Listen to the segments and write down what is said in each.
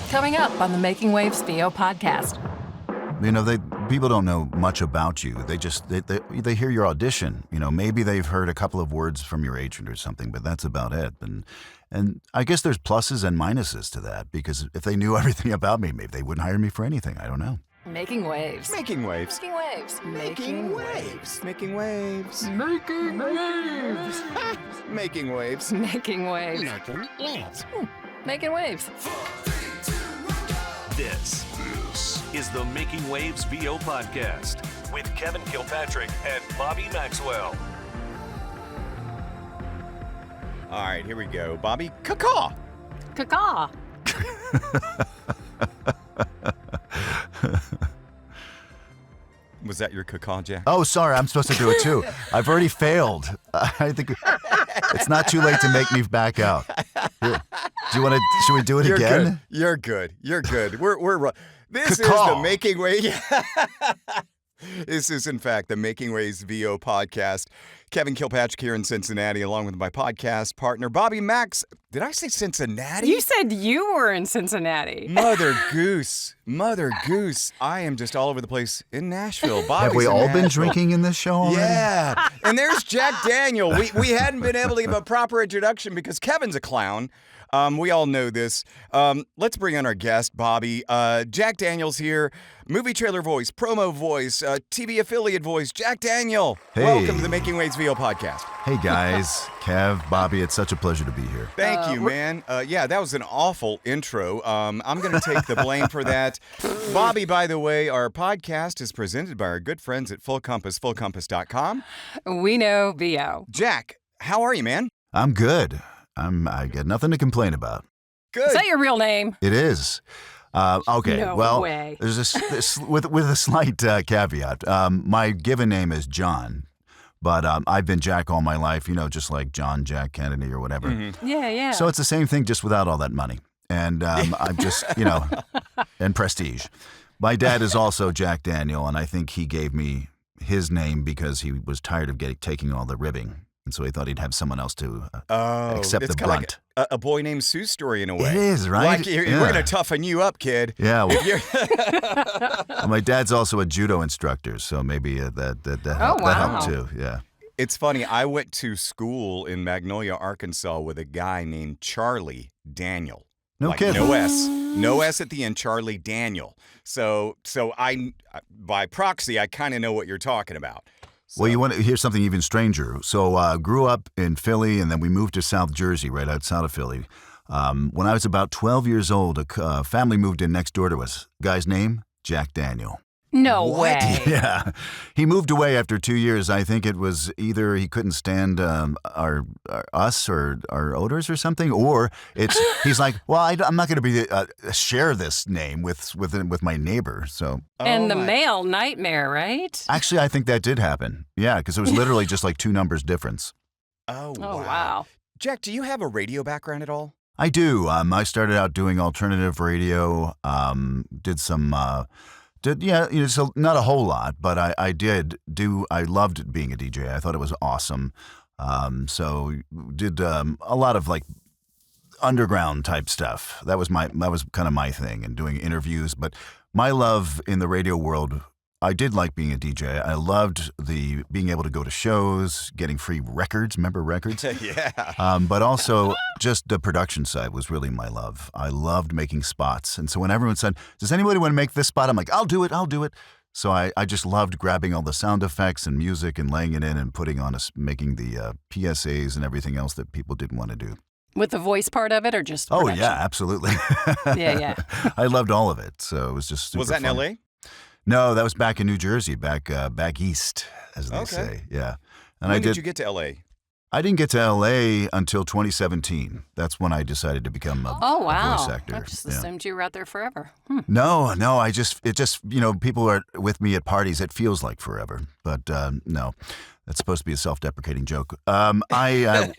Coming up on the Making Waves VO podcast. You know, people don't know much about you. They hear your audition. You know, maybe they've heard a couple of words from your agent or something, but that's about it. And I guess there's pluses and minuses to that, because if they knew everything about me, maybe they wouldn't hire me for anything. I don't know. Making waves. Making waves. Making waves. Making waves. Making waves. Making waves. Making waves. Making waves. Making waves. Making waves. This is the Making Waves VO podcast with Kevin Kilpatrick and Bobby Maxwell. All right, here we go. Bobby, caw-caw. Caw-caw. Was that your caw-caw, Jack? Oh, sorry, I'm supposed to do it too. I've already failed. I think it's not too late to make me back out. Here. Should we do it again? Good. You're good. You're good. We're this caw-caw. is the Making Waves. This is, in fact, the Making Waves VO podcast. Kevin Kilpatrick here in Cincinnati, along with my podcast partner, Bobby Max. Did I say Cincinnati? You said you were in Cincinnati. Mother goose. I am just all over the place in Nashville. Bobby's Have we in all been Nashville. drinking in this show already? Yeah. And there's Jack Daniel. We hadn't been able to give a proper introduction because Kevin's a clown. We all know this. Let's bring on our guest, Bobby. Jack Daniel's here. Movie trailer voice, promo voice, TV affiliate voice, Jack Daniel. Hey. Welcome to the Making Waves VO podcast. Hey guys, Kev, Bobby, it's such a pleasure to be here. Thank you, man. Yeah, that was an awful intro. I'm going to take the blame for that. Bobby, by the way, our podcast is presented by our good friends at Full Compass, fullcompass.com. We know VO. Jack, how are you, man? I'm good. I got nothing to complain about. Good. Is that your real name? It is. Okay. No well, way. there's this with a slight caveat. My given name is John, but I've been Jack all my life. You know, just like John Jack Kennedy or whatever. Mm-hmm. Yeah. So it's the same thing, just without all that money. And I'm just, and prestige. My dad is also Jack Daniel, and I think he gave me his name because he was tired of taking all the ribbing. And so he thought he'd have someone else to accept it's the kinda brunt. Like a Boy Named Sue story in a way. It is, right? Like, we're going to toughen you up, kid. Yeah. Well, my dad's also a judo instructor, so maybe that helped too. Yeah. It's funny. I went to school in Magnolia, Arkansas with a guy named Charlie Daniel. No like kidding. No S at the end, Charlie Daniel. So I, by proxy, I kind of know what you're talking about. So. Well, you want to hear something even stranger. So grew up in Philly, and then we moved to South Jersey, right outside of Philly. When I was about 12 years old, a family moved in next door to us. Guy's name, Jack Daniel. No What? way. Yeah. He moved away after 2 years. I think it was either he couldn't stand us or our odors or something, or he's like, well, I'm not going to share this name with my neighbor. So. And the male nightmare, right? Actually, I think that did happen. Yeah, because it was literally just like two numbers difference. Oh, wow. Jack, do you have a radio background at all? I do. I started out doing alternative radio. Did some. So not a whole lot, but I did do. I loved being a DJ. I thought it was awesome. So did a lot of like underground type stuff. That was kind of my thing, and doing interviews. But my love in the radio world, I did like being a DJ. I loved being able to go to shows, getting free records. Remember records? Yeah. But also just the production side was really my love. I loved making spots. And so when everyone said, does anybody want to make this spot? I'm like, I'll do it. So I just loved grabbing all the sound effects and music and laying it in and making the PSAs and everything else that people didn't want to do. With the voice part of it, or just Oh, production? yeah, absolutely. Yeah. I loved all of it. So it was just super Was that in fun. L.A.? No, that was back in New Jersey, back east, as they Okay. say. Yeah. And When did you get to L.A.? I didn't get to L.A. until 2017. That's when I decided to become a voice actor. I just assumed you were out there forever. No, people who are with me at parties, it feels like forever. But no, that's supposed to be a self-deprecating joke. I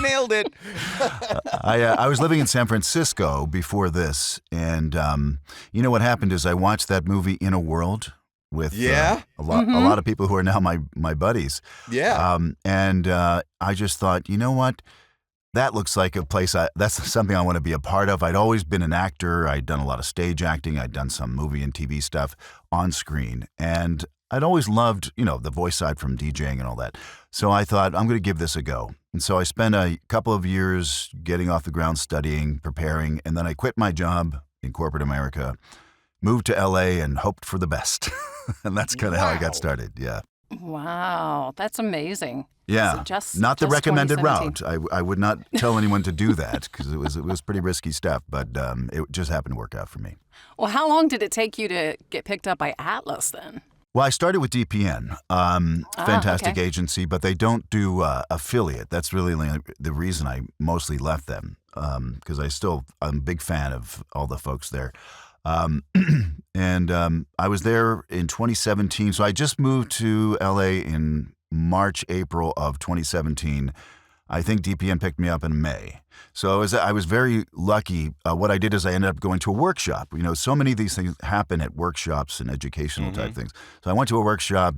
Nailed it. I was living in San Francisco before this, and you know what happened is I watched that movie In a World with a lot of people who are now my buddies. Yeah. And I just thought, you know what? that looks like a place that's something I want to be a part of. I'd always been an actor. I'd done a lot of stage acting. I'd done some movie and TV stuff on screen. And I'd always loved, the voice side from DJing and all that. So I thought, I'm going to give this a go. And so I spent a couple of years getting off the ground, studying, preparing, and then I quit my job in corporate America, moved to LA, and hoped for the best. And that's kind of how I got started. Yeah. Wow, that's amazing. Yeah, So just- not the just recommended 2017. route. I would not tell anyone to do that because it was pretty risky stuff, but it just happened to work out for me. Well, how long did it take you to get picked up by Atlas then? Well, I started with DPN, fantastic okay. agency, but they don't do affiliate. That's really the reason I mostly left them because I'm a big fan of all the folks there. And I was there in 2017. So I just moved to LA in March, April of 2017. I think DPN picked me up in May. So I was very lucky. What I did is I ended up going to a workshop. So many of these things happen at workshops and educational type things. So I went to a workshop.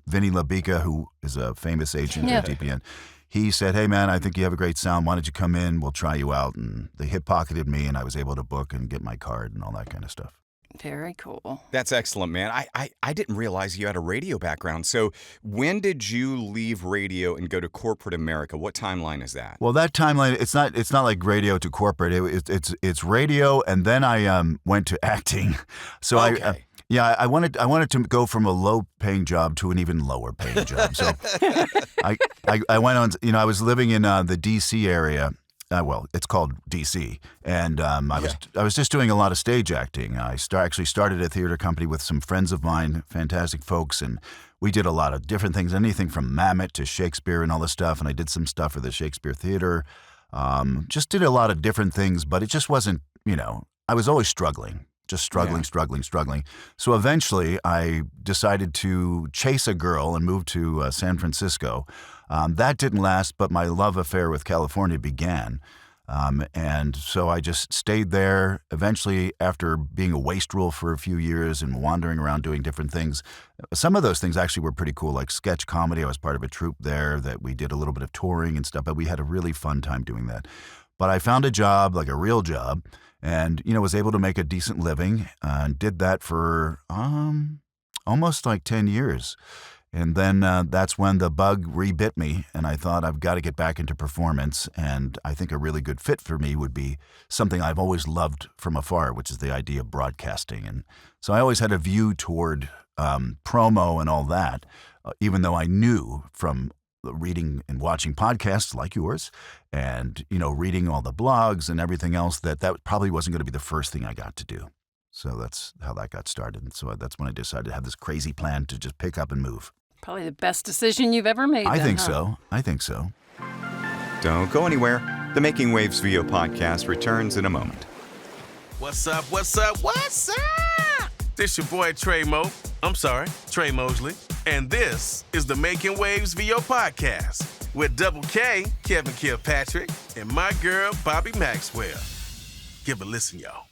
Vinny Labica, who is a famous agent at DPN, he said, "Hey, man, I think you have a great sound. Why don't you come in? We'll try you out." And they hip-pocketed me, and I was able to book and get my card and all that kind of stuff. Very cool. That's excellent, man. I didn't realize you had a radio background. So when did you leave radio and go to corporate America? What timeline is that? Well, that timeline, it's not like radio to corporate. It's radio, and then I went to acting. So Okay. I wanted to go from a low-paying job to an even lower-paying job. So I went on. I was living in the D.C. area. Well, it's called D.C. And I was just doing a lot of stage acting. I actually started a theater company with some friends of mine, fantastic folks, and we did a lot of different things, anything from Mamet to Shakespeare and all this stuff. And I did some stuff for the Shakespeare Theater. Just did a lot of different things, but it just wasn't. I was always struggling. Just struggling. So eventually I decided to chase a girl and move to San Francisco. That didn't last, but my love affair with California began. And so I just stayed there. Eventually, after being a wastrel for a few years and wandering around doing different things, some of those things actually were pretty cool, like sketch comedy. I was part of a troupe there that we did a little bit of touring and stuff, but we had a really fun time doing that. But I found a job, like a real job, and was able to make a decent living and did that for almost like 10 years. And then that's when the bug rebit me, and I thought I've got to get back into performance. And I think a really good fit for me would be something I've always loved from afar, which is the idea of broadcasting. And so I always had a view toward promo and all that, even though I knew from reading and watching podcasts like yours and, reading all the blogs and everything else that probably wasn't going to be the first thing I got to do. So that's how that got started. And so that's when I decided to have this crazy plan to just pick up and move. Probably the best decision you've ever made. I then, think huh? so. I think so. Don't go anywhere. The Making Waves VO podcast returns in a moment. What's up? This your boy Trey Mosley, and this is the Making Waves VO podcast with Double K, Kevin Kilpatrick, and my girl Bobby Maxwell. Give a listen, y'all.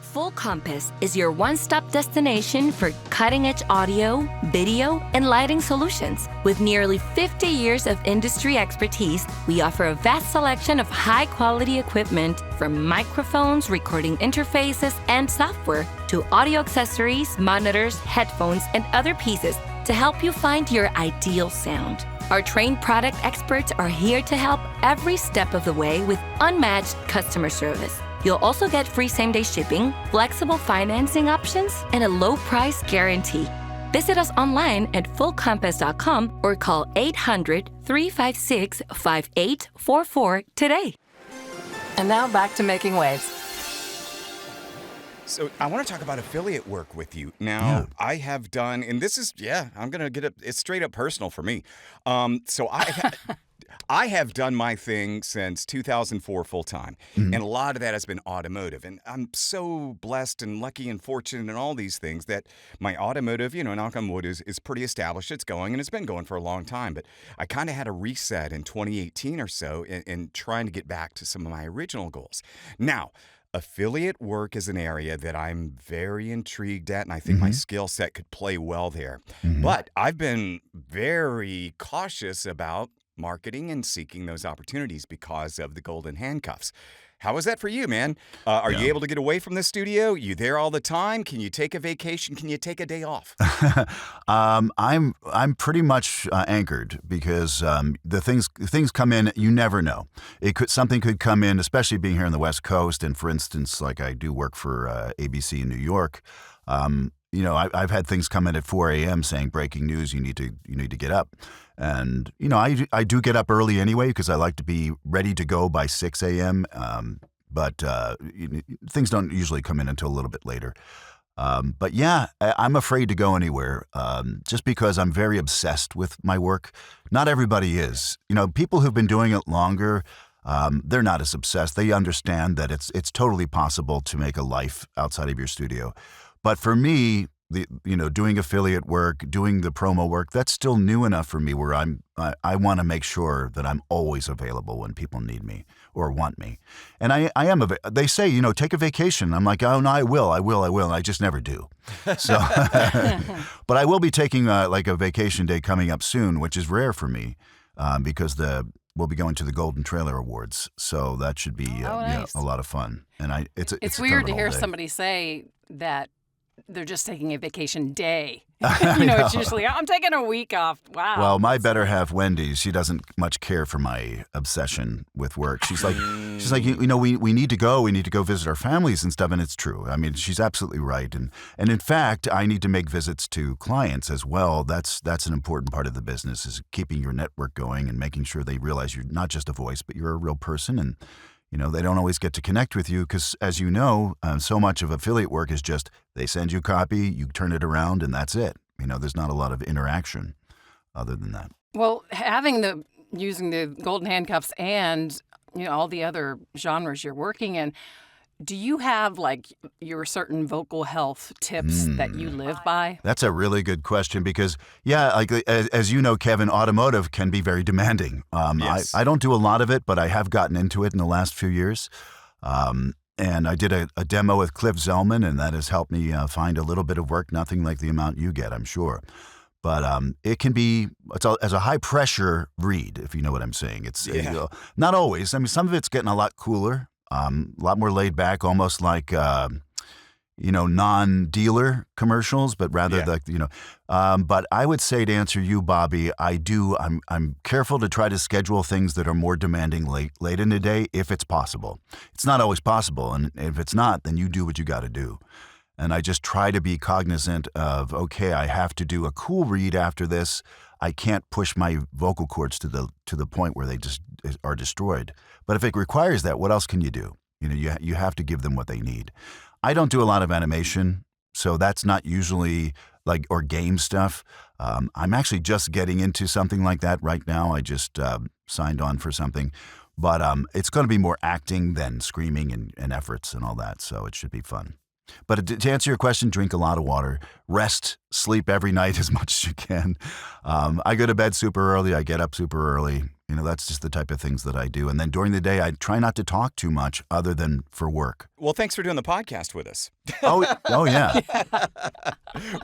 Full Compass is your one-stop destination for cutting-edge audio, video, and lighting solutions. With nearly 50 years of industry expertise, we offer a vast selection of high-quality equipment, from microphones, recording interfaces, and software, to audio accessories, monitors, headphones, and other pieces to help you find your ideal sound. Our trained product experts are here to help every step of the way with unmatched customer service. You'll also get free same-day shipping, flexible financing options, and a low price guarantee. Visit us online at fullcompass.com or call 800-356-5844 today. And now back to Making Waves. So I want to talk about affiliate work with you. Now, I have done, and this is, I'm going to get it, it's straight up personal for me. So I have done my thing since 2004 full time, and a lot of that has been automotive. And I'm so blessed and lucky and fortunate and all these things that my automotive, knock on wood, is pretty established. It's going, and it's been going for a long time. But I kind of had a reset in 2018 or so in trying to get back to some of my original goals. Now, affiliate work is an area that I'm very intrigued at, and I think my skill set could play well there. But I've been very cautious about marketing and seeking those opportunities because of the golden handcuffs. How is that for you, man? Are you able to get away from the studio? You there all the time? Can you take a vacation? Can you take a day off? I'm pretty much anchored because the things come in. You never know. Something could come in, especially being here on the West Coast. And for instance, like I do work for ABC in New York. I've had things come in at 4 a.m. saying breaking news. You need to get up. And, I do get up early anyway because I like to be ready to go by 6 a.m. But things don't usually come in until a little bit later. But yeah, I'm afraid to go anywhere just because I'm very obsessed with my work. Not everybody is. People who've been doing it longer, they're not as obsessed. They understand that it's totally possible to make a life outside of your studio. But for me, doing affiliate work, doing the promo work, that's still new enough for me where I want to make sure that I'm always available when people need me or want me. And I am. They say, take a vacation. I'm like, oh no, I will. And I just never do. So, but I will be taking like a vacation day coming up soon, which is rare for me because we'll be going to the Golden Trailer Awards. So that should be nice. a lot of fun. And it's a weird to hear day. somebody say that they're just taking a vacation day. It's usually, I'm taking a week off. Wow. Well, my better half, Wendy, she doesn't much care for my obsession with work. She's like, we need to go. We need to go visit our families and stuff. And it's true. I mean, she's absolutely right. And in fact, I need to make visits to clients as well. That's an important part of the business is keeping your network going and making sure they realize you're not just a voice, but you're a real person. And they don't always get to connect with you because, as you know, so much of affiliate work is just they send you copy, you turn it around, and that's it. There's not a lot of interaction other than that. Well, using the golden handcuffs and all the other genres you're working in, do you have like your certain vocal health tips that you live by? That's a really good question because, like as you know, Kevin, automotive can be very demanding. Yes. I don't do a lot of it, but I have gotten into it in the last few years. And I did a demo with Cliff Zellman, and that has helped me find a little bit of work, nothing like the amount you get, I'm sure. But it can be as a high pressure read, if you know what I'm saying. It's not always. I mean, some of it's getting a lot cooler. A lot more laid back, almost like, non-dealer commercials, but rather but I would say to answer you, Bobby, I'm careful to try to schedule things that are more demanding late in the day if it's possible. It's not always possible. And if it's not, then you do what you got to do. And I just try to be cognizant of, okay, I have to do a cool read after this. I can't push my vocal cords to the point where they just are destroyed. But if it requires that, what else can you do? You have to give them what they need. I don't do a lot of animation, so that's not usually or game stuff. I'm actually just getting into something like that right now. I just signed on for something. But it's going to be more acting than screaming and efforts and all that, so it should be fun. But to answer your question, drink a lot of water, rest, sleep every night as much as you can. I go to bed super early. I get up super early. That's just the type of things that I do. And then during the day, I try not to talk too much other than for work. Well, thanks for doing the podcast with us. Oh yeah.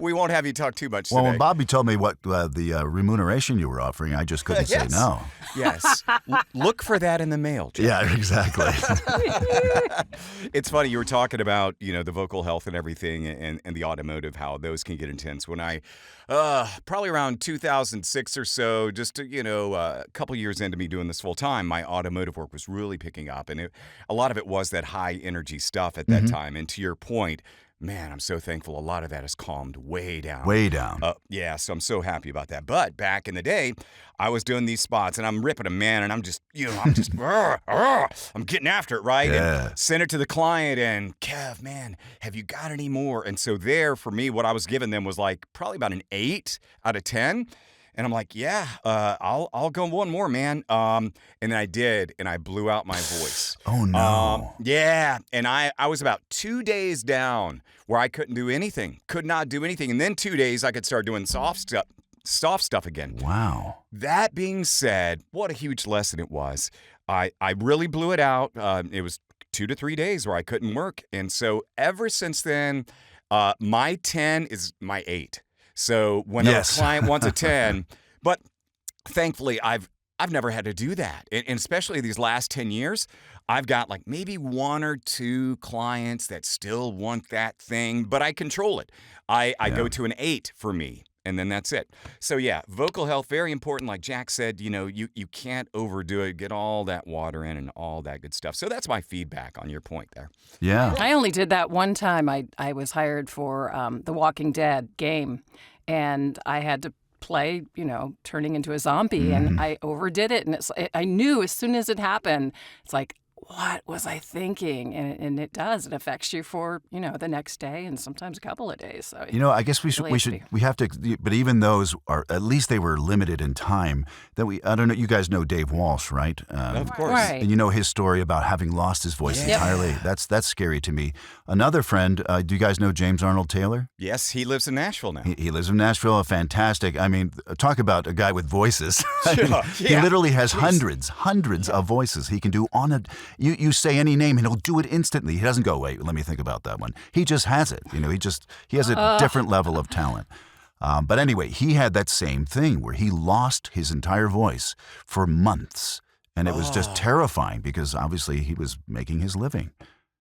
We won't have you talk too much Well, today. when Bobby told me what the remuneration you were offering, I just couldn't say no. Yes. Look for that in the mail, Jack. Yeah, exactly. It's funny, you were talking about, the vocal health and everything and the automotive, how those can get intense. When I, probably around 2006 or so, just, a couple years into me doing this full time, my automotive work was really picking up. And a lot of it was that high energy stuff at that time. And to your point, man, I'm so thankful a lot of that has calmed way down. Way down. So I'm so happy about that. But back in the day, I was doing these spots and I'm ripping them, man, and I'm just, I'm getting after it, right? Yeah. And send it to the client and, Kev, man, have you got any more? And so there, for me, what I was giving them was like probably about an 8 out of 10. And I'm like, I'll go one more, man. And then I did, and I blew out my voice. Oh, no. And I was about 2 days down where I couldn't do anything, could not do anything. And then 2 days, I could start doing soft stuff again. Wow. That being said, what a huge lesson it was. I really blew it out. It was 2 to 3 days where I couldn't work. And so ever since then, my 10 is my 8. So when a client wants a 10, but thankfully I've I've never had to do that. And especially these last 10 years, I've got like maybe 1 or 2 clients that still want that thing, but I control it. I go to an 8 for me. And then that's it. So yeah, vocal health, very important. Like Jack said, you can't overdo it. Get all that water in and all that good stuff. So that's my feedback on your point there. Yeah. I only did that one time. I was hired for the Walking Dead game, and I had to play, turning into a zombie, and I overdid it. And I knew as soon as it happened, it's like, what was I thinking? And it does. It affects you for, the next day and sometimes a couple of days. So I guess we have to, but even those are, at least they were limited in time. I don't know, you guys know Dave Walsh, right? Of course. Right. And you know his story about having lost his voice entirely. That's scary to me. Another friend, do you guys know James Arnold Taylor? Yes, he lives in Nashville now. He lives in Nashville, fantastic. I mean, talk about a guy with voices. He Yeah. literally has hundreds of voices. He can do on a, you say any name and he'll do it instantly. He doesn't go, wait, let me think about that one. He just has it. He has a different level of talent. But anyway, he had that same thing where he lost his entire voice for months. And it was just terrifying because obviously he was making his living.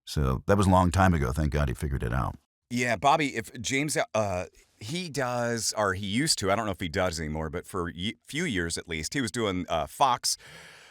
So that was a long time ago. Thank God he figured it out. Yeah, Bobby, if James, he does, or he used to, I don't know if he does anymore, but for a few years at least, he was doing Fox.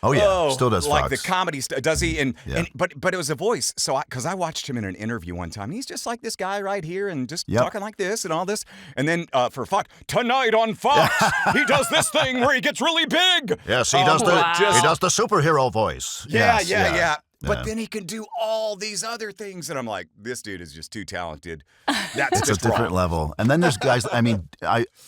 Oh, yeah. Still does like Fox. the comedy stuff. Does he? Yeah. But it was a voice. So because I watched him in an interview one time. He's just like this guy right here and just talking like this and all this. And then for Fox, tonight on Fox, he does this thing where he gets really big. Yes, he does the superhero voice. Yeah, Yes, yeah. But then he can do all these other things. And I'm like, this dude is just too talented. That's It's just a different wrong. level. And then there's guys,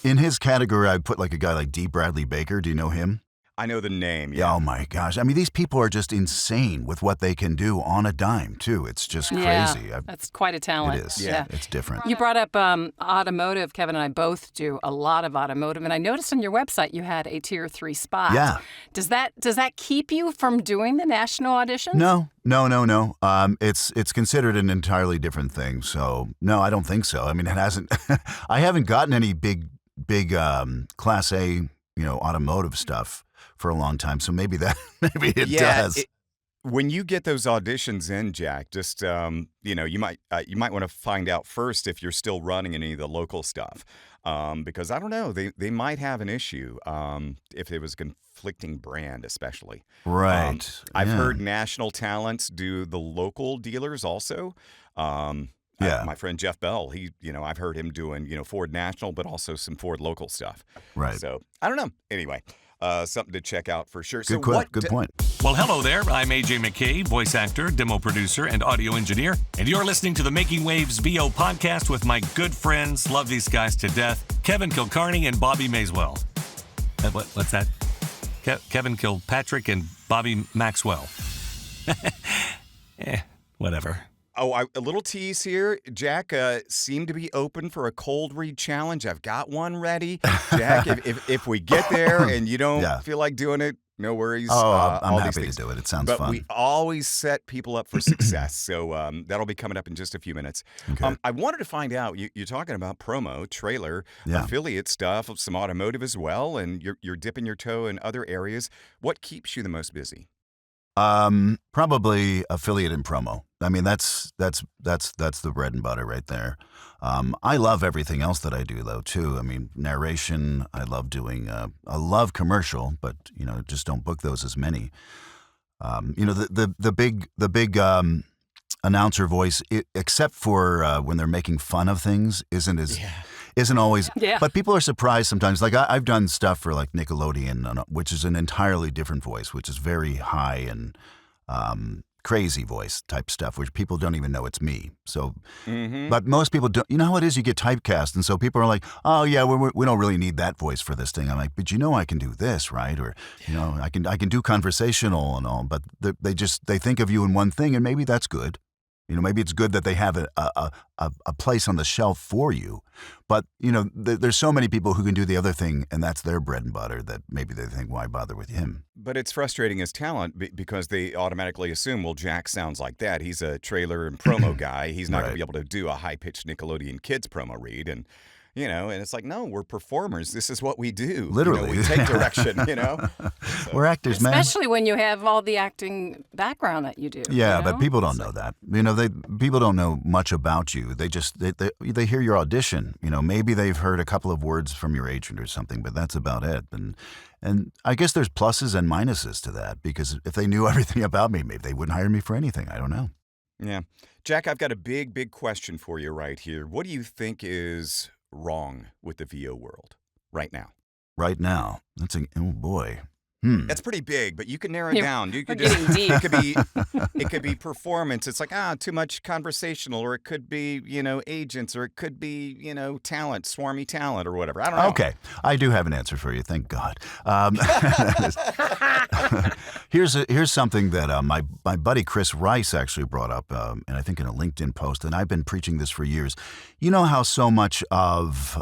in his category, I'd put like a guy like D. Bradley Baker. Do you know him? I know the name. Yeah. Oh my gosh. I mean, these people are just insane with what they can do on a dime, too. It's just crazy. That's quite a talent. It is. Yeah. It's different. You brought up automotive. Kevin and I both do a lot of automotive, and I noticed on your website you had a tier 3 spot. Yeah. Does that keep you from doing the national auditions? No. It's considered an entirely different thing. So no, I don't think so. I mean, it hasn't. I haven't gotten any big Class A, automotive stuff for a long time. So maybe it does. When you get those auditions in, Jack, just you might want to find out first if you're still running any of the local stuff, because I don't know, they might have an issue if it was conflicting brand, especially. Right. I've heard national talents do the local dealers also. My friend Jeff Bell, I've heard him doing Ford National, but also some Ford local stuff. Right. So I don't know. Anyway. Something to check out for sure. Good point. Well, hello there. I'm AJ McKay, voice actor, demo producer, and audio engineer. And you're listening to the Making Waves VO podcast with my good friends, love these guys to death, Kevin Kilcarney and Bobby Maswell. What's that? Kevin Kilpatrick and Bobby Maxwell. Whatever. Oh, a little tease here. Jack seemed to be open for a cold read challenge. I've got one ready. Jack, if we get there and you don't feel like doing it, no worries. Oh, I'm all happy these to do it. It sounds but fun. we always set people up for success. So that'll be coming up in just a few minutes. Okay. I wanted to find out, you're talking about promo, trailer, affiliate stuff, some automotive as well, and you're dipping your toe in other areas. What keeps you the most busy? Probably affiliate and promo. I mean, that's the bread and butter right there. I love everything else that I do though too. I mean, narration. I love doing. I love commercial, but just don't book those as many. The big announcer voice, except for when they're making fun of things, isn't always. Yeah. But people are surprised sometimes. Like I've done stuff for like Nickelodeon, which is an entirely different voice, which is very high and crazy voice type stuff, which people don't even know it's me. So, but most people don't. You know how it is? You get typecast, and so people are like, "Oh yeah, we don't really need that voice for this thing." I'm like, "But I can do this, right?" Or I can do conversational and all. But they think of you in one thing, and maybe that's good. Maybe it's good that they have a place on the shelf for you. But, there's so many people who can do the other thing, and that's their bread and butter, that maybe they think, why bother with him? But it's frustrating as talent because they automatically assume, well, Jack sounds like that. He's a trailer and promo guy. He's not going to be able to do a high-pitched Nickelodeon Kids promo read. And, And it's like, no, we're performers. This is what we do. Literally. We take direction, We're actors, man. Especially when you have all the acting background that you do. Yeah, you but know? people don't know that. People don't know much about you. They just they hear your audition. Maybe they've heard a couple of words from your agent or something, but that's about it. And I guess there's pluses and minuses to that, because if they knew everything about me, maybe they wouldn't hire me for anything. I don't know. Yeah. Jack, I've got a big question for you right here. What do you think is wrong with the VO world right now? Right now, oh boy. That's pretty big, but you can narrow it You're- down. You could we're getting deep. it could be performance. It's like too much conversational, or it could be agents, or it could be talent, swarmy talent, or whatever. I don't know. Okay, I do have an answer for you. Thank God. Here's something that my buddy Chris Rice actually brought up, and I think in a LinkedIn post, and I've been preaching this for years. You know how so much of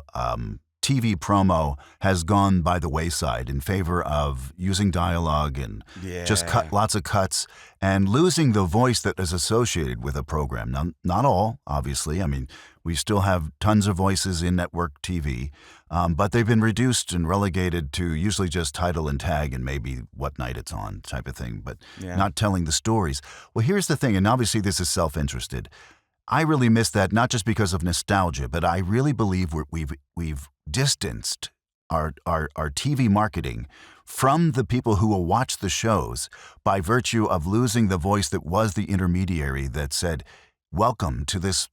TV promo has gone by the wayside in favor of using dialogue and just cut lots of cuts and losing the voice that is associated with a program. Now, not all, obviously. I mean, we still have tons of voices in network TV, but they've been reduced and relegated to usually just title and tag and maybe what night it's on type of thing, but not telling the stories. Well, here's the thing, and obviously this is self-interested. I really miss that, not just because of nostalgia, but I really believe we've distanced our TV marketing from the people who will watch the shows by virtue of losing the voice that was the intermediary that said, welcome to this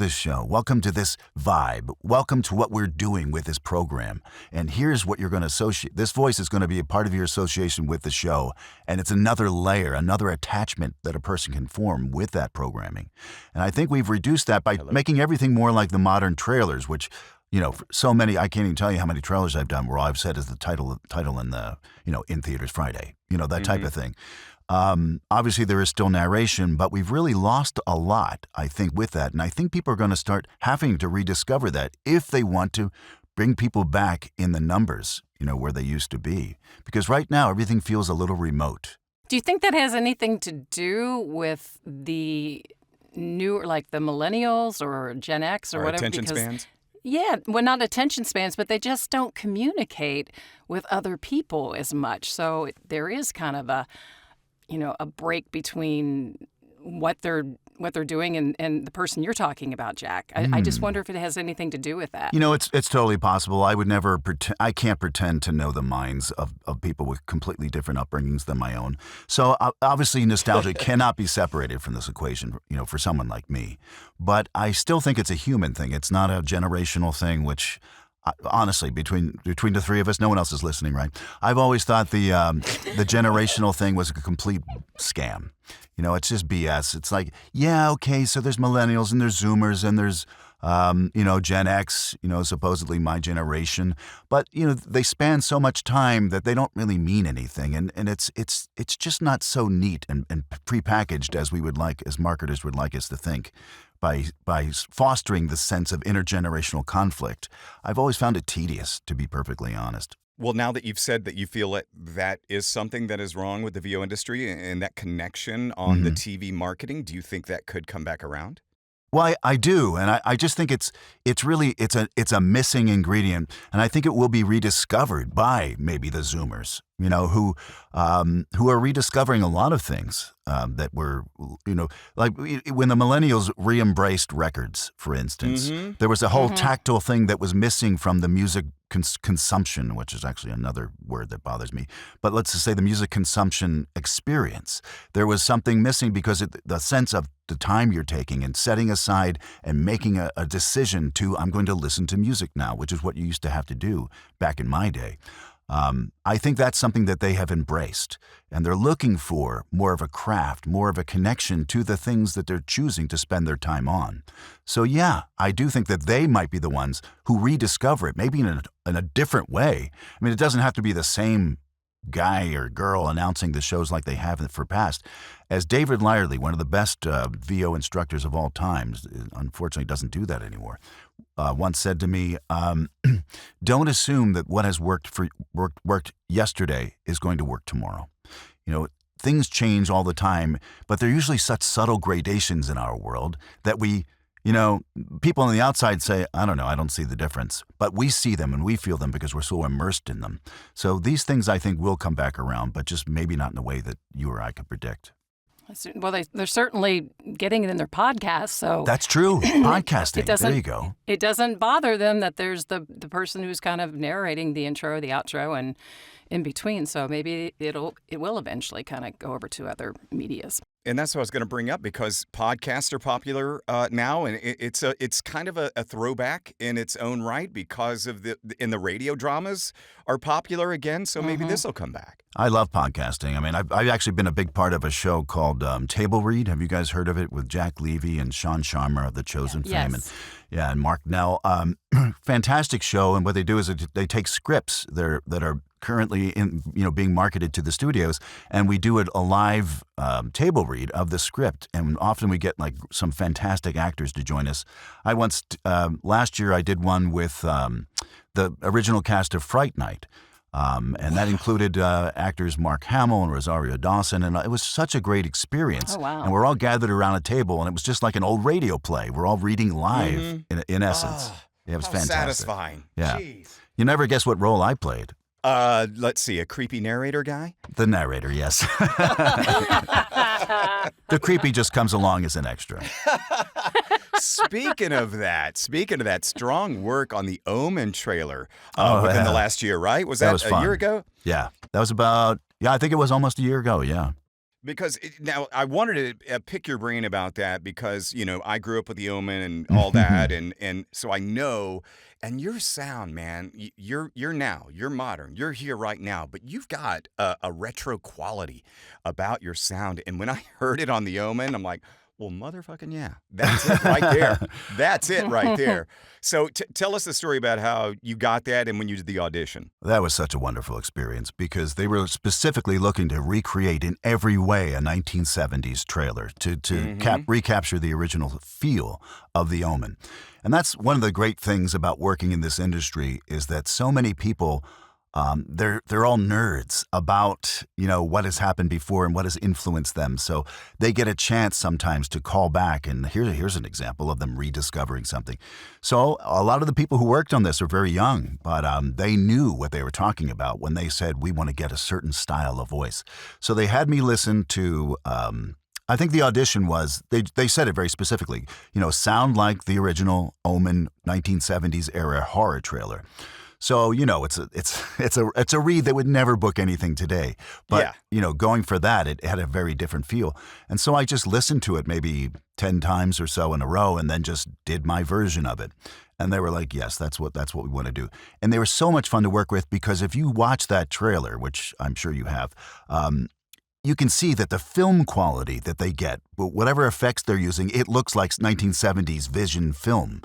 show, welcome to this vibe, welcome to what we're doing with this program, and here's what you're going to associate. This voice is going to be a part of your association with the show, and it's another layer, another attachment that a person can form with that programming. And I think we've reduced that by making everything more like the modern trailers, which, so many, I can't even tell you how many trailers I've done where all I've said is the title in the, in theaters Friday, that type of thing. Obviously, there is still narration, but we've really lost a lot, I think, with that. And I think people are going to start having to rediscover that if they want to bring people back in the numbers, where they used to be. Because right now, everything feels a little remote. Do you think that has anything to do with the new, like the millennials or Gen X or Our whatever? attention spans? Yeah, well, not attention spans, but they just don't communicate with other people as much. So there is kind of a break between what they're doing and the person you're talking about, Jack. I just wonder if it has anything to do with that. It's totally possible. I would never pretend. I can't pretend to know the minds of people with completely different upbringings than my own. So obviously, nostalgia cannot be separated from this equation. For someone like me, but I still think it's a human thing. It's not a generational thing, which. Honestly, between the three of us, no one else is listening, right? I've always thought the generational thing was a complete scam. It's just BS. It's like, okay, so there's millennials and there's Zoomers and there's Gen X, supposedly my generation, but they span so much time that they don't really mean anything, and it's just not so neat and prepackaged as we would like, as marketers would like us to think. By fostering the sense of intergenerational conflict, I've always found it tedious, to be perfectly honest. Well, now that you've said that you feel that is something that is wrong with the VO industry and that connection on the TV marketing, do you think that could come back around? Well, I do, and I just think it's a missing ingredient, and I think it will be rediscovered by maybe the Zoomers, who are rediscovering a lot of things that were, like when the millennials re-embraced records, for instance, there was a whole tactile thing that was missing from the music consumption, which is actually another word that bothers me. But let's just say the music consumption experience. There was something missing because the sense of the time you're taking and setting aside and making a decision to, I'm going to listen to music now, which is what you used to have to do back in my day. I think that's something that they have embraced, and they're looking for more of a craft, more of a connection to the things that they're choosing to spend their time on. So yeah, I do think that they might be the ones who rediscover it, maybe in a different way. I mean, it doesn't have to be the same guy or girl announcing the shows like they have for past. As David Lyerly, one of the best VO instructors of all times, unfortunately doesn't do that anymore, once said to me, don't assume that what has worked yesterday is going to work tomorrow. Things change all the time, but they're usually such subtle gradations in our world that we People on the outside say, I don't know, I don't see the difference. But we see them and we feel them because we're so immersed in them. So these things I think will come back around, but just maybe not in a way that you or I could predict. Well, they're certainly getting it in their podcasts, so That's true. Podcasting. There you go. It doesn't bother them that there's the person who's kind of narrating the intro, the outro, and in between. So maybe it will eventually kind of go over to other medias. And that's what I was going to bring up, because podcasts are popular now, and it's kind of a throwback in its own right, because of the radio dramas are popular again. So maybe this will come back. I love podcasting. I mean, I've actually been a big part of a show called Table Read. Have you guys heard of it, with Jack Levy and Sean Sharma of The Chosen fame? Yes. And Mark Nell. Fantastic show. And what they do is they take scripts that are currently being marketed to the studios, and we do a live table read of the script. And often we get like some fantastic actors to join us. I once last year I did one with the original cast of Fright Night. And that included actors Mark Hamill and Rosario Dawson, and it was such a great experience. Oh, wow. And we're all gathered around a table, and it was just like an old radio play. We're all reading live, in essence. It was How fantastic. satisfying. Yeah. Jeez. You never guess what role I played. Let's see, a creepy narrator guy? The narrator, yes. The creepy just comes along as an extra. Speaking of that strong work on the Omen trailer within the last year, right? Was that was a fun. year ago? Yeah, that was I think it was almost a year ago, yeah. Because now I wanted to pick your brain about that, because, I grew up with the Omen and all that. And so I know, and your sound, man, you're modern, you're here right now, but you've got a retro quality about your sound. And when I heard it on the Omen, I'm like, well, motherfucking yeah, that's it right there. That's it right there. So tell us the story about how you got that and when you did the audition. That was such a wonderful experience, because they were specifically looking to recreate in every way a 1970s trailer to recapture the original feel of The Omen. And that's one of the great things about working in this industry, is that so many people, they're all nerds about, what has happened before and what has influenced them. So they get a chance sometimes to call back, and here's an example of them rediscovering something. So a lot of the people who worked on this are very young, but they knew what they were talking about when they said, we want to get a certain style of voice. So they had me listen to, I think the audition was, they said it very specifically, sound like the original Omen 1970s era horror trailer. So, it's a read that would never book anything today. But, going for that, it had a very different feel. And so I just listened to it maybe 10 times or so in a row, and then just did my version of it. And they were like, yes, that's what we want to do. And they were so much fun to work with, because if you watch that trailer, which I'm sure you have, you can see that the film quality that they get, whatever effects they're using, it looks like 1970s Vision film.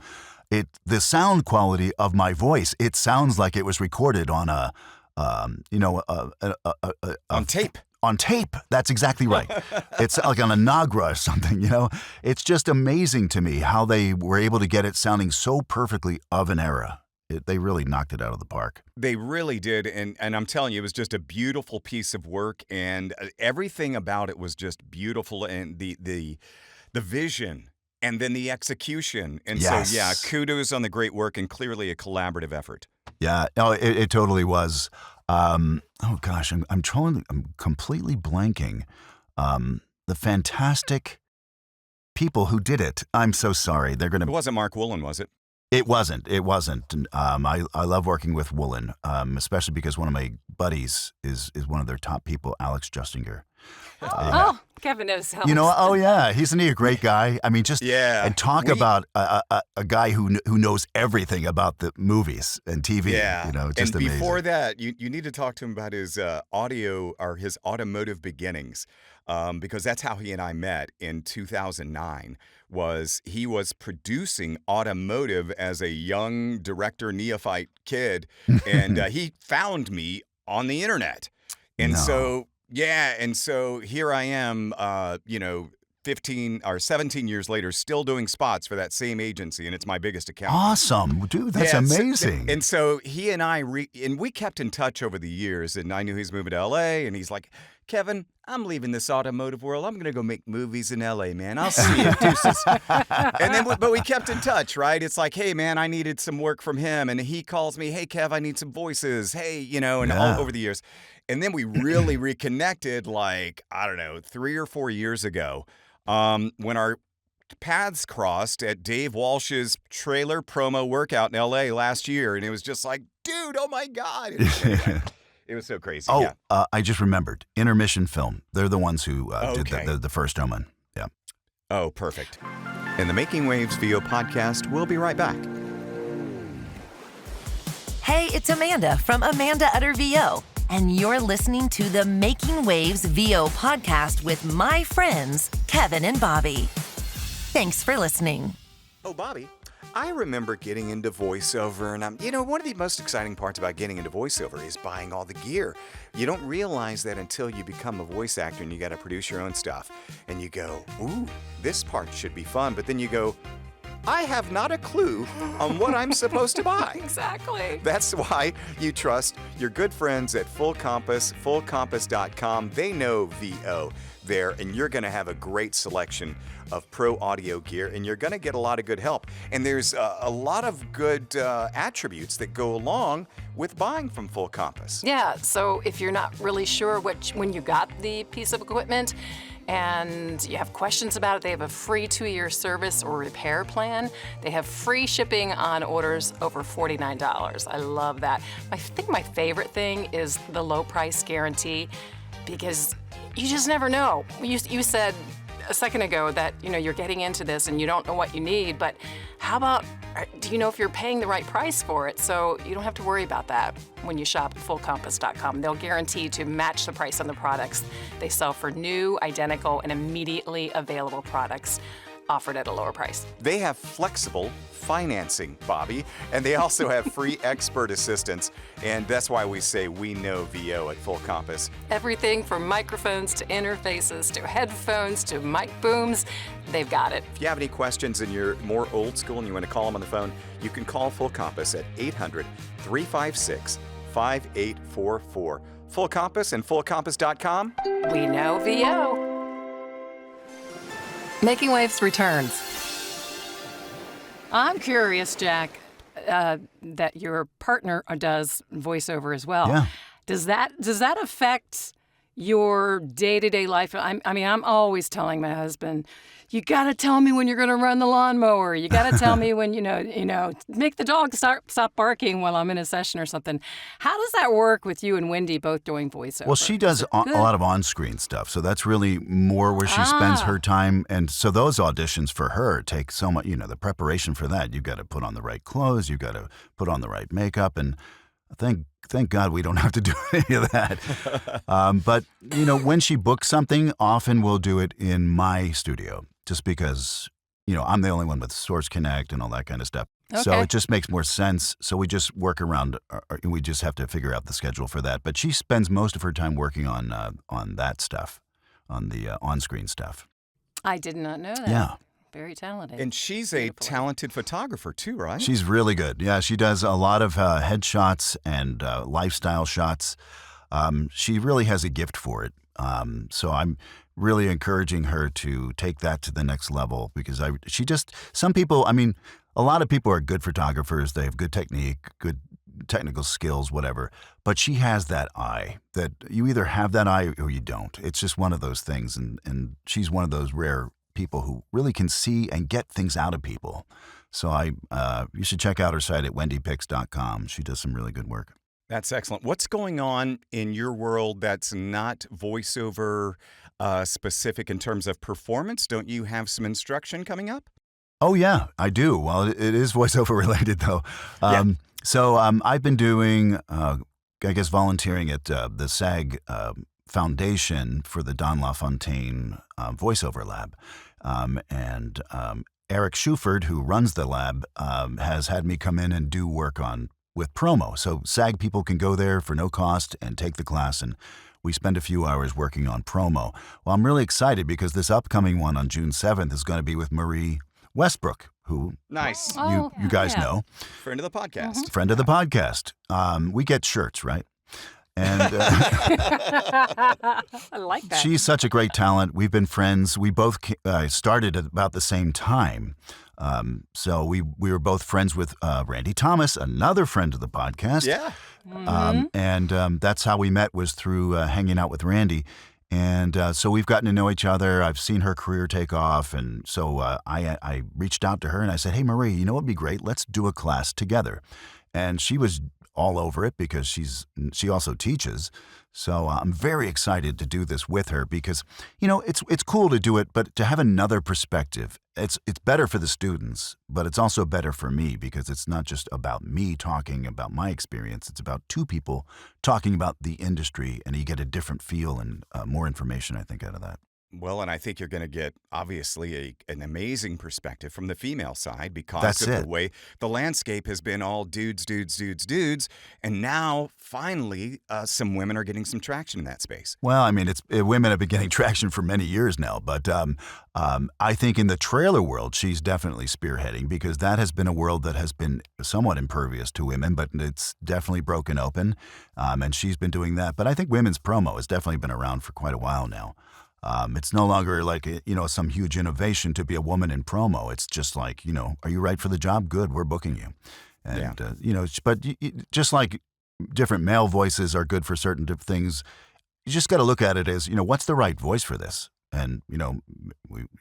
The sound quality of my voice, it sounds like it was recorded on on tape. On tape. That's exactly right. It's like on a Nagra or something, It's just amazing to me how they were able to get it sounding so perfectly of an era. They really knocked it out of the park. They really did, and I'm telling you, it was just a beautiful piece of work, and everything about it was just beautiful, and the vision, and then the execution. And yes. So, yeah, kudos on the great work, and clearly a collaborative effort. Yeah, no, it totally was. Oh gosh, I'm completely blanking. The fantastic people who did it. I'm so sorry. They're gonna. It wasn't Mark Woolen, was it? It wasn't. I love working with Woolen, especially because one of my buddies is one of their top people, Alex Justinger. Oh, Kevin knows how. Oh yeah, isn't he a great guy? I mean, just yeah. And talk about a guy who knows everything about the movies and TV. Yeah, just and amazing. before that, you need to talk to him about his audio or his automotive beginnings, because that's how he and I met in 2009. He was producing automotive as a young director neophyte kid, and he found me on the internet, and so. Yeah, and so here I am, 15 or 17 years later, still doing spots for that same agency, and it's my biggest account. Awesome, dude, that's amazing. And so he and I, and we kept in touch over the years, and I knew he was moving to LA, and he's like, Kevin, I'm leaving this automotive world. I'm going to go make movies in L.A., man. I'll see you. Deuces. And then, but we kept in touch, right? It's like, hey, man, I needed some work from him. And he calls me, hey, Kev, I need some voices. Hey, and all over the years. And then we really reconnected like, I don't know, 3 or 4 years ago when our paths crossed at Dave Walsh's trailer promo workout in L.A. last year. And it was just like, dude, oh, my God. It was so crazy. Oh, yeah. I just remembered. Intermission Film. They're the ones who Okay. did the first Omen. Yeah. Oh, perfect. And the Making Waves VO podcast, we'll be right back. Hey, it's Amanda from Amanda Utter VO, and you're listening to the Making Waves VO podcast with my friends, Kevin and Bobby. Thanks for listening. Oh, Bobby, I remember getting into voiceover, and one of the most exciting parts about getting into voiceover is buying all the gear. You don't realize that until you become a voice actor and you got to produce your own stuff. And you go, ooh, this part should be fun. But then you go, I have not a clue on what I'm supposed to buy. Exactly. That's why you trust your good friends at Full Compass, fullcompass.com. They know VO there, and you're going to have a great selection of pro audio gear, and you're going to get a lot of good help. And there's a lot of good attributes that go along with buying from Full Compass. Yeah, so if you're not really sure when you got the piece of equipment and you have questions about it, they have a free 2-year service or repair plan. They have free shipping on orders over $49. I love that. I think my favorite thing is the low price guarantee, because you just never know. You said a second ago that you're getting into this and you don't know what you need, but how about, do you know if you're paying the right price for it? So you don't have to worry about that when you shop at fullcompass.com. They'll guarantee to match the price on the products they sell for new, identical, and immediately available products offered at a lower price. They have flexible financing, Bobby, and they also have free expert assistance, and that's why we say we know VO at Full Compass. Everything from microphones to interfaces to headphones to mic booms, they've got it. If you have any questions and you're more old school and you want to call them on the phone, you can call Full Compass at 800-356-5844. Full Compass and fullcompass.com. We know VO. Making Waves returns. I'm curious, Jack, that your partner does voiceover as well. Yeah. Does that affect your day-to-day life? I'm always telling my husband, you got to tell me when you're going to run the lawnmower. You got to tell me when, make the dog stop barking while I'm in a session or something. How does that work with you and Wendy both doing voiceover? Well, she does a lot of on-screen stuff, so that's really more where she spends her time. And so those auditions for her take so much, the preparation for that. You've got to put on the right clothes, you've got to put on the right makeup, and thank God we don't have to do any of that. But, when she books something, often we'll do it in my studio, just because, I'm the only one with Source Connect and all that kind of stuff. Okay. So it just makes more sense. So we just work around, we just have to figure out the schedule for that. But she spends most of her time working on that stuff, on the on-screen stuff. I did not know that. Yeah. Very talented. And she's a talented photographer too, right? She's really good. Yeah, she does a lot of headshots and lifestyle shots. She really has a gift for it. So I'm really encouraging her to take that to the next level, because some people, a lot of people are good photographers. They have good technique, good technical skills, whatever. But she has that eye that you either have that eye or you don't. It's just one of those things. And she's one of those rare people who really can see and get things out of people. So you should check out her site at wendypix.com. She does some really good work. That's excellent. What's going on in your world that's not voiceover specific in terms of performance? Don't you have some instruction coming up? Oh, yeah, I do. Well, it is voiceover related, though. So I've been doing, volunteering at the SAG Foundation for the Don LaFontaine voiceover lab. And Eric Schuford, who runs the lab, has had me come in and do work with promo. So SAG people can go there for no cost and take the class, and we spend a few hours working on promo. Well, I'm really excited because this upcoming one on June 7th is going to be with Marie Westbrook, who Nice. you guys know. Friend of the podcast. Friend of the podcast. We get shirts, right? And I like that. she's such a great talent. We've been friends. We both started at about the same time. So we were both friends with Randy Thomas, another friend of the podcast. Yeah. And that's how we met, was through hanging out with Randy. And so we've gotten to know each other. I've seen her career take off. And so I reached out to her and I said, hey, Marie, you know what would be great? Let's do a class together. And she was all over it because she also teaches. So I'm very excited to do this with her because, it's cool to do it, but to have another perspective, it's better for the students, but it's also better for me because it's not just about me talking about my experience. It's about two people talking about the industry, and you get a different feel and more information, I think, out of that. Well, and I think you're going to get, obviously, an amazing perspective from the female side because That's of it. the way the landscape has been all dudes. And now, finally, some women are getting some traction in that space. Well, I mean, women have been getting traction for many years now, but I think in the trailer world, she's definitely spearheading because that has been a world that has been somewhat impervious to women, but it's definitely broken open, and she's been doing that. But I think women's promo has definitely been around for quite a while now. It's no longer like, some huge innovation to be a woman in promo. It's just like, are you right for the job? Good, we're booking you. And, but just like different male voices are good for certain things, you just got to look at it as, what's the right voice for this? And, we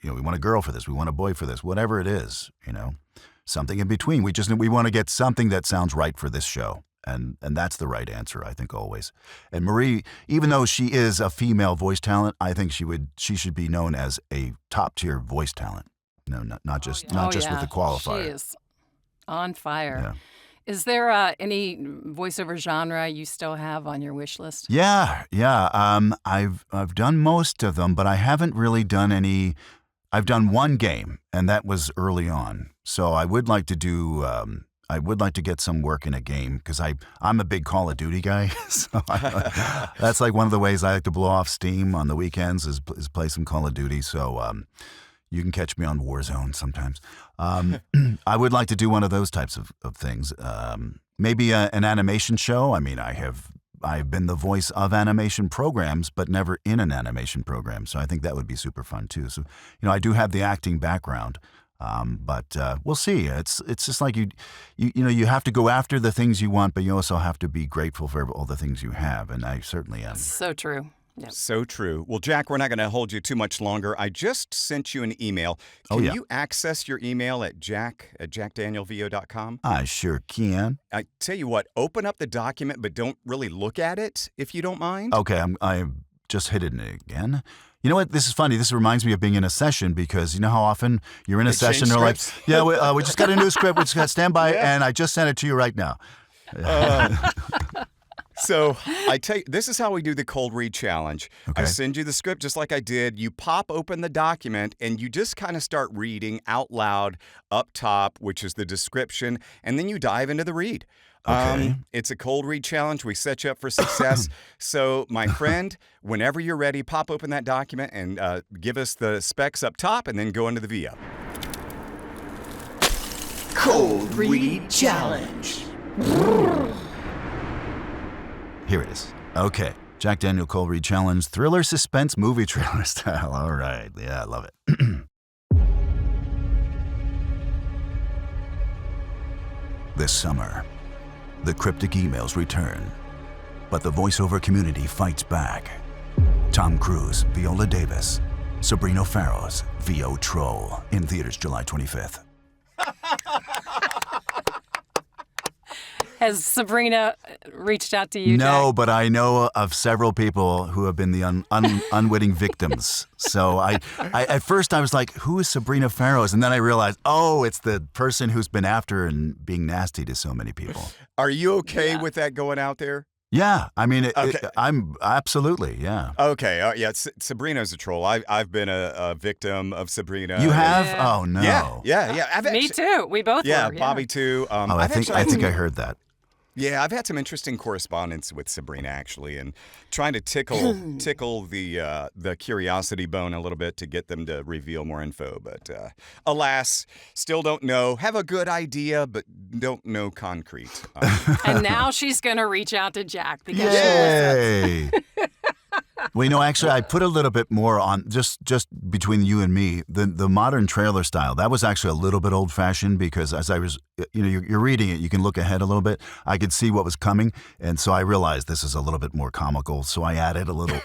want a girl for this. We want a boy for this, whatever it is, something in between. We want to get something that sounds right for this show. And that's the right answer, I think, always. And Marie, even though she is a female voice talent, I think she should be known as a top-tier voice talent. No, not just with the qualifier. She is on fire. Yeah. Is there any voiceover genre you still have on your wish list? Yeah. I've done most of them, but I haven't really done any. I've done one game, and that was early on. So I would like to do. I would like to get some work in a game because I'm a big Call of Duty guy. So that's like one of the ways I like to blow off steam on the weekends is play some Call of Duty. So you can catch me on Warzone sometimes. I would like to do one of those types of things. Maybe an animation show. I mean, I've been the voice of animation programs, but never in an animation program. So I think that would be super fun too. So, I do have the acting background. But we'll see. It's just like you have to go after the things you want, but you also have to be grateful for all the things you have, and I certainly am. So true. Yep. So true. Well, Jack, we're not going to hold you too much longer. I just sent you an email. Can you access your email at jackdanielvo.com? I sure can. I tell you what, open up the document, but don't really look at it, if you don't mind. Okay, I just hit it again. You know what? This is funny. This reminds me of being in a session because you know how often you're in a session, they're like, yeah, we just got a new script. We just got to stand by, and I just sent it to you right now. So I tell you, this is how we do the cold read challenge. Okay. I send you the script just like I did. You pop open the document, and you just kind of start reading out loud up top, which is the description, and then you dive into the read. Okay. It's a cold read challenge. We set you up for success. So, my friend, whenever you're ready, pop open that document and give us the specs up top and then go into the VO. Cold Read Challenge. Here it is. Okay. Jack Daniel Cold Read Challenge, thriller, suspense, movie trailer style. All right. Yeah, I love it. This summer, the cryptic emails return, but the voiceover community fights back. Tom Cruise, Viola Davis, Sabrina Farrow's VO Troll in theaters July 25th. Has Sabrina reached out to you, No, Jack? but I know of several people who have been the unwitting victims. So I at first I was like, who is Sabrina Farrows? And then I realized, oh, it's the person who's been after and being nasty to so many people. Are you okay with that going out there? Yeah, I mean, Okay. I'm absolutely, yeah. Okay, yeah, Sabrina's a troll. I've been a victim of Sabrina. You have? Yeah. Oh, no. Yeah. Me too. We both Yeah, were. Bobby too. Oh, I think I heard that. Yeah, I've had some interesting correspondence with Sabrina actually, and trying to tickle the curiosity bone a little bit to get them to reveal more info. But alas, still don't know. Have a good idea, but don't know concrete. And now she's going to reach out to Jack because Yay! Well, actually, I put a little bit more on just between you and me. The modern trailer style, that was actually a little bit old-fashioned because as I was, you're reading it, you can look ahead a little bit. I could see what was coming, and so I realized this is a little bit more comical, so I added a little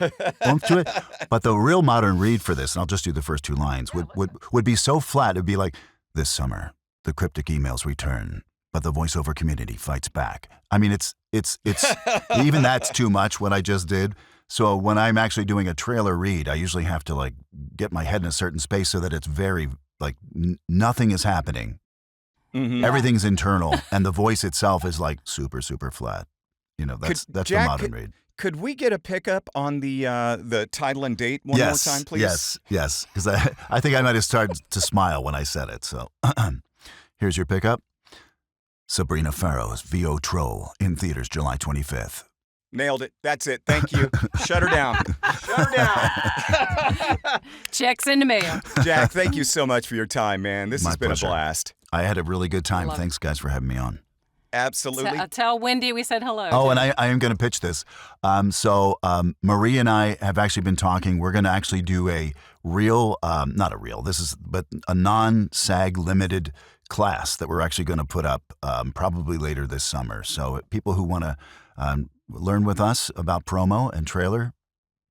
oomph to it. But the real modern read for this, and I'll just do the first 2 lines, would be so flat, it'd be like, this summer, the cryptic emails return, but the voiceover community fights back. I mean, it's even that's too much what I just did. So when I'm actually doing a trailer read, I usually have to like get my head in a certain space so that it's very like nothing is happening. Mm-hmm. Everything's internal, and the voice itself is like super, super flat. That's Jack, the modern read. Could we get a pickup on the title and date one more time, please? Yes. Because I think I might have started to smile when I said it. So here's your pickup. Sabrina Farrow's VO Troll in theaters July 25th. Nailed it. That's it. Thank you. Shut her down. Shut her down. Checks in the mail. Jack, thank you so much for your time, man. This has been pleasure. a blast. I had a really good time. Thanks, guys, for having me on. Absolutely. Tell Wendy we said hello. Oh, and I am going to pitch this. So Marie and I have actually been talking. We're going to actually do a real, not a real, but a non-SAG limited class that we're actually going to put up probably later this summer. So people who want to learn with us about promo and trailer,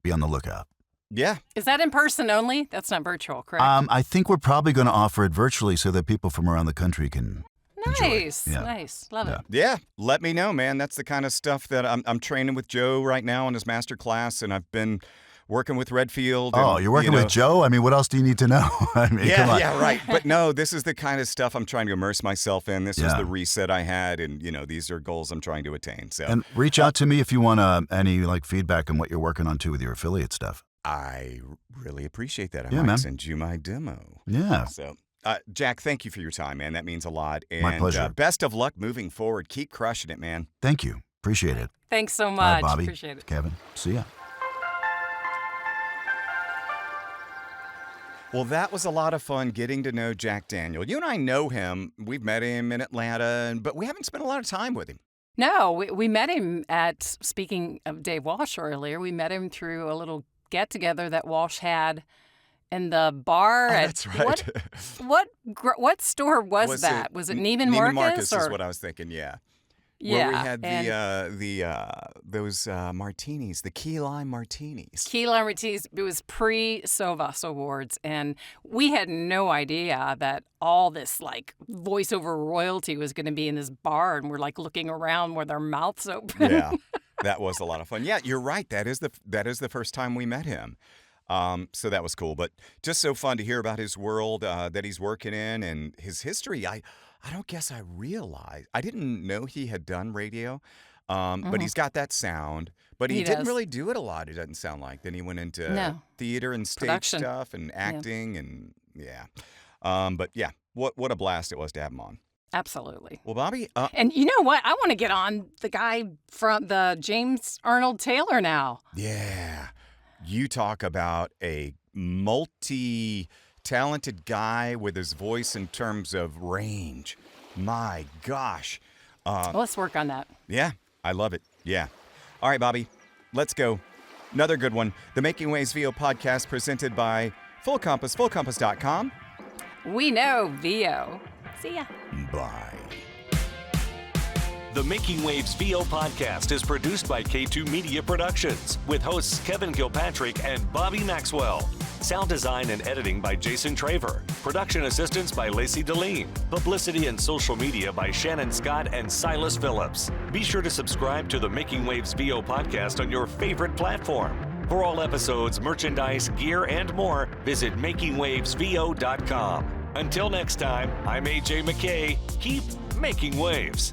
be on the lookout. Yeah. Is that in person only? That's not virtual, correct? I think we're probably going to offer it virtually so that people from around the country can Nice. enjoy it. Nice. Love it. Yeah. Let me know, man. That's the kind of stuff that I'm training with Joe right now in his master class, and I've been working with Redfield. Oh, you're working with Joe? I mean, what else do you need to know? I mean, come on. Yeah, right. But no, this is the kind of stuff I'm trying to immerse myself in. This was the reset I had, and these are goals I'm trying to attain. So, and reach out to me if you want any feedback on what you're working on too with your affiliate stuff. I really appreciate that. I Yeah, might man. send you my demo. Yeah. So, Jack, thank you for your time, man. That means a lot. And, My pleasure. Best of luck moving forward. Keep crushing it, man. Thank you. Appreciate it. Thanks so much. All right, Bobby, Appreciate it. Kevin, see ya. Well, that was a lot of fun getting to know Jack Daniel. You and I know him. We've met him in Atlanta, but we haven't spent a lot of time with him. No, we met him at, speaking of Dave Walsh earlier, we met him through a little get-together that Walsh had in the bar. That's right. What store was that? Was it Neiman Marcus? Neiman Marcus or? is what I was thinking, yeah. Yeah. Where we had those martinis, the key lime martinis. Key lime martinis. It was pre-Sovas Awards, and we had no idea that all this like voiceover royalty was going to be in this bar, and we're like looking around with our mouths open. Yeah, that was a lot of fun. Yeah, you're right. That is the first time we met him. So that was cool, but just so fun to hear about his world that he's working in and his history. I don't guess I realized. I didn't know he had done radio, but he's got that sound. But he didn't really do it a lot, it doesn't sound like. Then he went into theater and stage Production. stuff and acting and but yeah, what a blast it was to have him on. Absolutely. Well, Bobby. And you know what? I want to get on the guy from the James Arnold Taylor now. Yeah. You talk about a multi-talented guy with his voice in terms of range. My gosh. Let's work on that. Yeah, I love it. Yeah. All right, Bobby, let's go. Another good one. The Making Waves VO podcast presented by Full Compass, fullcompass.com. We know VO. See ya. Bye. The Making Waves VO podcast is produced by K2 Media Productions with hosts Kevin Kilpatrick and Bobby Maxwell. Sound design and editing by Jason Traver. Production assistance by Lacey Deline. Publicity and social media by Shannon Scott and Silas Phillips. Be sure to subscribe to the Making Waves VO podcast on your favorite platform. For all episodes, merchandise, gear, and more, visit makingwavesvo.com. Until next time, I'm AJ McKay. Keep making waves.